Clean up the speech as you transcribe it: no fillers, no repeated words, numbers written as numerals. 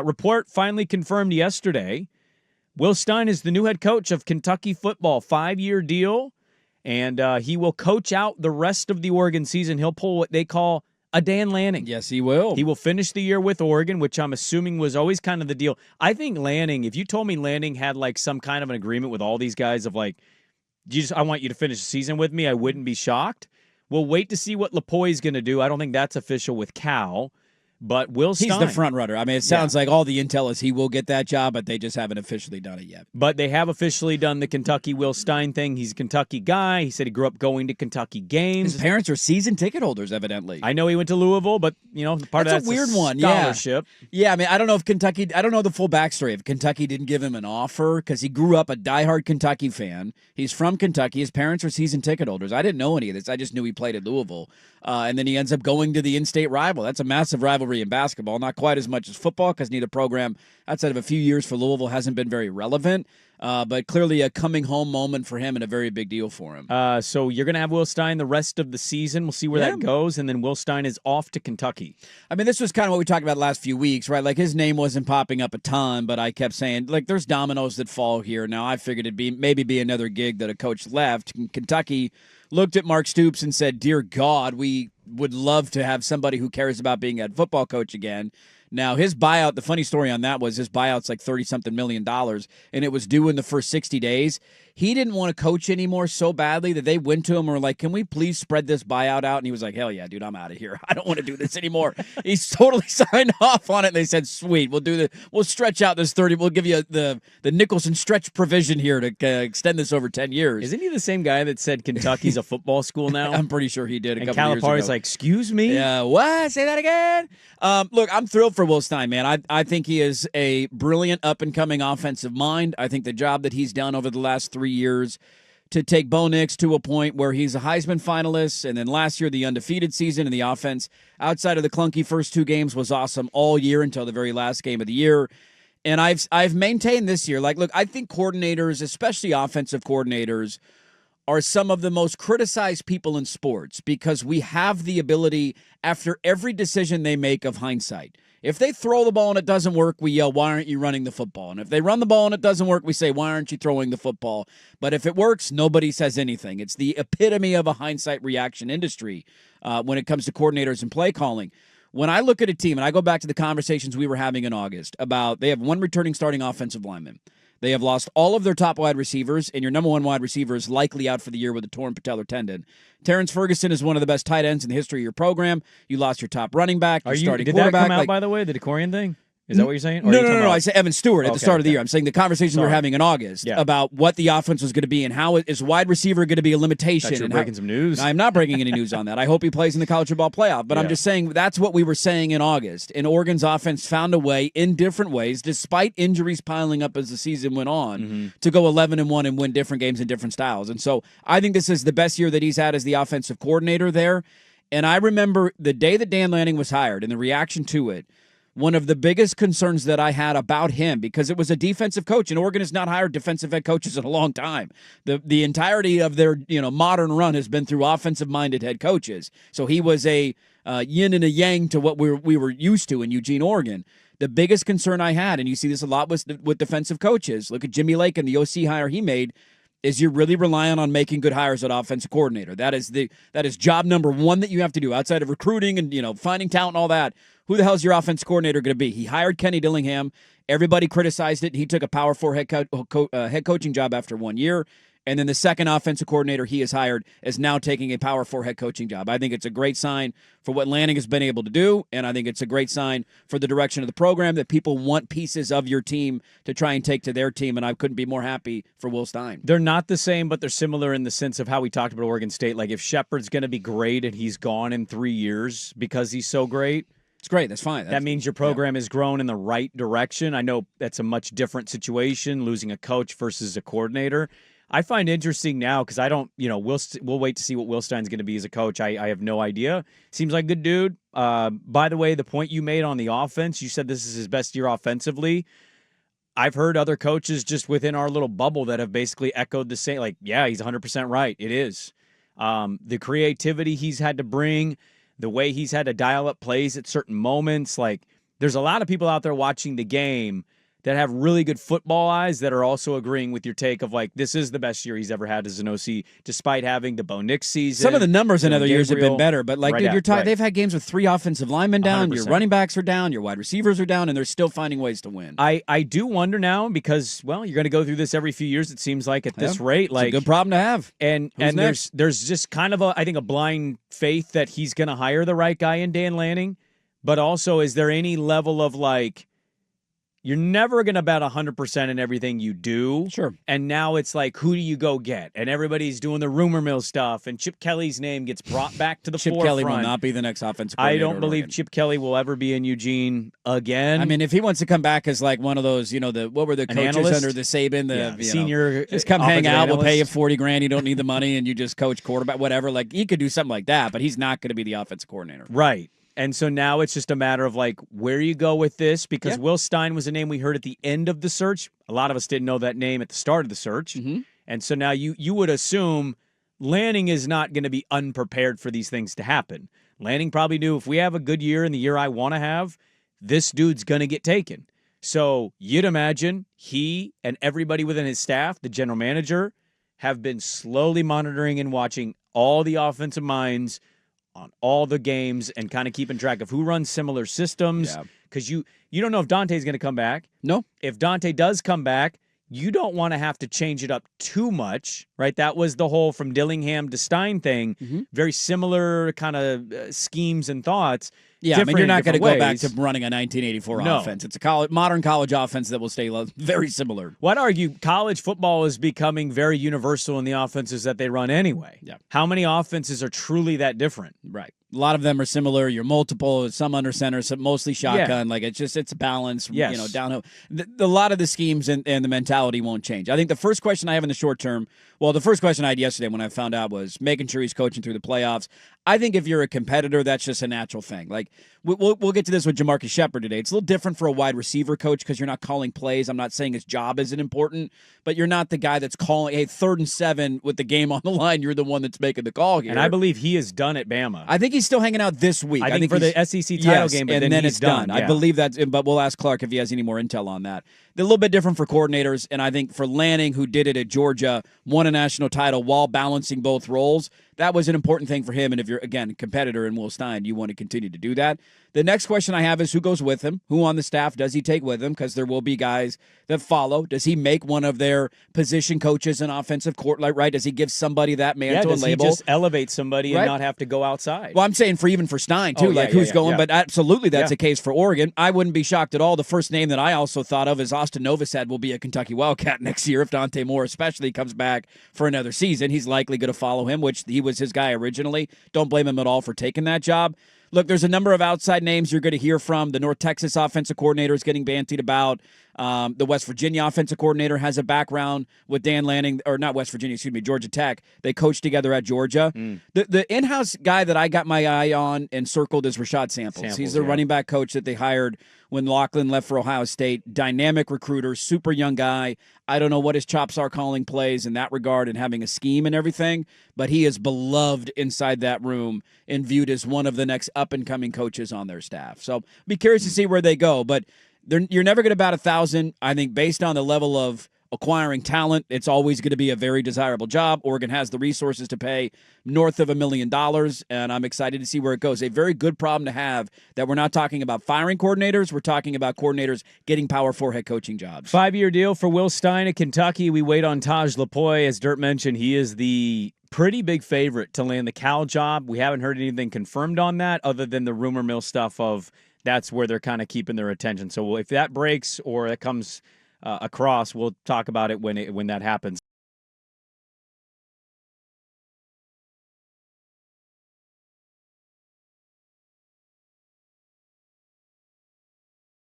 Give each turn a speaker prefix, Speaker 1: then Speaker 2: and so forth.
Speaker 1: Report finally confirmed yesterday. Will Stein is the new head coach of Kentucky football, 5-year deal, and he will coach out the rest of the Oregon season. He'll pull what they call a Dan Lanning.
Speaker 2: Yes, he will.
Speaker 1: He will finish the year with Oregon, which I'm assuming was always kind of the deal. I think Lanning, if you told me Lanning had like some kind of an agreement with all these guys of like, I want you to finish the season with me, I wouldn't be shocked. We'll wait to see what Lapoy is going to do. I don't think that's official with Cal. But Will Stein.
Speaker 2: He's the front runner. I mean, it sounds like all the intel is he will get that job, but they just haven't officially done it yet.
Speaker 1: But they have officially done the Kentucky Will Stein thing. He's a Kentucky guy. He said he grew up going to Kentucky games.
Speaker 2: His parents are season ticket holders, evidently.
Speaker 1: I know he went to Louisville, but part of that's
Speaker 2: a weird one.
Speaker 1: Scholarship.
Speaker 2: Yeah, I mean, I don't know if Kentucky. I don't know the full backstory. If Kentucky didn't give him an offer because he grew up a diehard Kentucky fan. He's from Kentucky. His parents are season ticket holders. I didn't know any of this. I just knew he played at Louisville, and then he ends up going to the in-state rival. That's a massive rivalry in basketball. Not quite as much as football because neither program, outside of a few years for Louisville, hasn't been very relevant. But clearly a coming home moment for him and a very big deal for him.
Speaker 1: So you're going to have Will Stein the rest of the season. We'll see where that goes. And then Will Stein is off to Kentucky.
Speaker 2: I mean, this was kind of what we talked about the last few weeks, right? Like his name wasn't popping up a ton, but I kept saying, like, there's dominoes that fall here. Now I figured it'd maybe be another gig that a coach left. Kentucky looked at Mark Stoops and said, dear God, we would love to have somebody who cares about being a football coach again. Now, his buyout, the funny story on that was his buyout's like $30-something million, and it was due in the first 60 days. He didn't want to coach anymore so badly that they went to him and were like, can we please spread this buyout out? And he was like, hell yeah, dude, I'm out of here. I don't want to do this anymore. He's totally signed off on it. And they said, sweet, we'll stretch out this 30. We'll give you the Nicholson stretch provision here to extend this over 10 years.
Speaker 1: Isn't he the same guy that said Kentucky's a football school now?
Speaker 2: I'm pretty sure he did a
Speaker 1: and
Speaker 2: couple years ago.
Speaker 1: Calipari's like, excuse me?
Speaker 2: Yeah, what? Say that again? Look, I'm thrilled for Will Stein, man. I think he is a brilliant up-and-coming offensive mind. I think the job that he's done over the last 3 years to take Bo Nix to a point where he's a Heisman finalist, and then last year the undefeated season, and the offense outside of the clunky first 2 games was awesome all year until the very last game of the year. And I've maintained this year, like, look, I think coordinators, especially offensive coordinators, are some of the most criticized people in sports because we have the ability after every decision they make of hindsight. If they throw the ball and it doesn't work, we yell, why aren't you running the football? And if they run the ball and it doesn't work, we say, why aren't you throwing the football? But if it works, nobody says anything. It's the epitome of a hindsight reaction industry when it comes to coordinators and play calling. When I look at a team, and I go back to the conversations we were having in August about they have one returning starting offensive lineman. They have lost all of their top wide receivers, and your number one wide receiver is likely out for the year with a torn patellar tendon. Terrence Ferguson is one of the best tight ends in the history of your program. You lost your top running back, your starting quarterback.
Speaker 1: Did that come out, by the way, the DeCorian thing? Is that what you're saying? Or
Speaker 2: No. I said Evan Stewart at the start of the year. I'm saying the conversations we were having in August about what the offense was going to be and how is wide receiver going to be a limitation.
Speaker 1: You're breaking some news.
Speaker 2: I'm not breaking any news on that. I hope he plays in the college football playoff. But I'm just saying that's what we were saying in August. And Oregon's offense found a way in different ways, despite injuries piling up as the season went on, to go 11-1 and win different games in different styles. And so I think this is the best year that he's had as the offensive coordinator there. And I remember the day that Dan Lanning was hired and the reaction to it. One of the biggest concerns that I had about him, because it was a defensive coach, and Oregon has not hired defensive head coaches in a long time. The entirety of their modern run has been through offensive-minded head coaches. So he was a yin and a yang to what we were used to in Eugene, Oregon. The biggest concern I had, and you see this a lot with defensive coaches, look at Jimmy Lake and the OC hire he made, is you're really relying on making good hires at offensive coordinator. That is job number one that you have to do outside of recruiting and finding talent and all that. Who the hell is your offense coordinator going to be? He hired Kenny Dillingham. Everybody criticized it. He took a Power 4 head coaching job after 1 year. And then the second offensive coordinator he has hired is now taking a Power 4 head coaching job. I think it's a great sign for what Lanning has been able to do, and I think it's a great sign for the direction of the program that people want pieces of your team to try and take to their team, and I couldn't be more happy for Will Stein.
Speaker 1: They're not the same, but they're similar in the sense of how we talked about Oregon State. Like if Shepard's going to be great and he's gone in 3 years because he's so great,
Speaker 2: it's great. That's fine.
Speaker 1: That means your program has grown in the right direction. I know that's a much different situation, losing a coach versus a coordinator. I find interesting now because I don't, we'll wait to see what Will Stein's going to be as a coach. I have no idea. Seems like a good dude. By the way, the point you made on the offense, you said this is his best year offensively. I've heard other coaches just within our little bubble that have basically echoed the same, like, yeah, he's 100% right. It is. The creativity he's had to bring, the way he's had to dial up plays at certain moments, like there's a lot of people out there watching the game that have really good football eyes that are also agreeing with your take of like, this is the best year he's ever had as an OC, despite having the Bo Nix season.
Speaker 2: Some of the numbers in other years have been
Speaker 1: Gabriel.
Speaker 2: better, but like, dude, they've had games with 3 offensive linemen down,
Speaker 1: 100%.
Speaker 2: your running backs are down, your wide receivers are down, and they're still finding ways to win.
Speaker 1: I do wonder now because, well, you're going to go through this every few years, it seems like, at this rate. Like,
Speaker 2: it's a good problem to have.
Speaker 1: And there's just kind of I think a blind faith that he's going to hire the right guy in Dan Lanning, but also is there any level of like, you're never going to bet 100% in everything you do.
Speaker 2: Sure.
Speaker 1: And now it's like, who do you go get? And everybody's doing the rumor mill stuff, and Chip Kelly's name gets brought back to the
Speaker 2: Chip
Speaker 1: forefront.
Speaker 2: Kelly will not be the next offensive coordinator.
Speaker 1: I don't believe Chip Kelly will ever be in Eugene again.
Speaker 2: I mean, if he wants to come back as like one of those, what were the coaches
Speaker 1: analyst?
Speaker 2: under the Saban?
Speaker 1: Senior,
Speaker 2: just come hang out.
Speaker 1: analyst.
Speaker 2: We'll pay you $40,000. You don't need the money, and you just coach quarterback, whatever. Like he could do something like that, but he's not going to be the offensive coordinator.
Speaker 1: Right. And so now it's just a matter of like where you go with this because Will Stein was a name we heard at the end of the search. A lot of us didn't know that name at the start of the search. Mm-hmm. And so now you would assume Lanning is not going to be unprepared for these things to happen. Lanning probably knew if we have a good year in the year I want to have, this dude's going to get taken. So you'd imagine he and everybody within his staff, the general manager, have been slowly monitoring and watching all the offensive minds on all the games and kind of keeping track of who runs similar systems. Because you don't know if Dante's going to come back.
Speaker 2: No.
Speaker 1: If Dante does come back, you don't want to have to change it up too much, right? That was the whole from Dillingham to Stein thing. Mm-hmm. Very similar kind of schemes and thoughts.
Speaker 2: Yeah, I mean, you're not going to go back to running a 1984 offense. It's a modern college offense that will stay very similar.
Speaker 1: Well, I'd argue college football is becoming very universal in the offenses that they run anyway.
Speaker 2: Yeah.
Speaker 1: How many offenses are truly that different?
Speaker 2: Right. A lot of them are similar. You're multiple, some under center, some mostly shotgun. Like it's a balance.
Speaker 1: Yes.
Speaker 2: Downhill. A lot of the schemes and the mentality won't change. I think the first question I have in the short term, the first question I had yesterday when I found out was making sure he's coaching through the playoffs. I think if you're a competitor, that's just a natural thing. Like we'll get to this with Jamarcus Shepard today. It's a little different for a wide receiver coach because you're not calling plays. I'm not saying his job isn't important, but you're not the guy that's calling, hey, 3rd and 7 with the game on the line. You're the one that's making the call here.
Speaker 1: And I believe he is done at Bama.
Speaker 2: I think he's still hanging out this week.
Speaker 1: I think for the SEC title game, but
Speaker 2: and then
Speaker 1: he's
Speaker 2: it's done.
Speaker 1: Yeah.
Speaker 2: I believe that, but we'll ask Clark if he has any more intel on that. They're a little bit different for coordinators, and I think for Lanning, who did it at Georgia, won a national title while balancing both roles, that was an important thing for him. And if you're, again, a competitor in Will Stein, you want to continue to do that. The next question I have is who goes with him? Who on the staff does he take with him? Because there will be guys that follow. Does he make one of their position coaches an offensive court, right? Does he give somebody that mantle and label?
Speaker 1: He just elevate somebody and not have to go outside?
Speaker 2: Well, I'm saying for Stein, too, who's going. But absolutely that's the case for Oregon. I wouldn't be shocked at all. The first name that I also thought of is Austin Novosad will be a Kentucky Wildcat next year if Dante Moore especially comes back for another season. He's likely going to follow him, which he was his guy originally. Don't blame him at all for taking that job. Look, there's a number of outside names you're going to hear from. The North Texas offensive coordinator is getting bantied about. The West Virginia offensive coordinator has a background with Dan Lanning, or not West Virginia, Georgia Tech. They coached together at Georgia. The in-house guy that I got my eye on and circled is Rashad Samples. He's the running back coach that they hired when Lachlan left for Ohio State. Dynamic recruiter, super young guy. I don't know what his chops are calling plays in that regard and having a scheme and everything, but he is beloved inside that room and viewed as one of the next up-and-coming coaches on their staff. So be curious to see where they go, but you're never going to bat 1,000. I think based on the level of acquiring talent, it's always going to be a very desirable job. Oregon has the resources to pay north of $1 million, and I'm excited to see where it goes. A very good problem to have that we're not talking about firing coordinators. We're talking about coordinators getting Power 4 head coaching jobs.
Speaker 1: 5-year deal for Will Stein at Kentucky. We wait on Taj Lapoy. As Dirt mentioned, he is the pretty big favorite to land the Cal job. We haven't heard anything confirmed on that other than the rumor mill stuff of that's where they're kind of keeping their attention. So if that breaks or it comes across, we'll talk about it when that happens.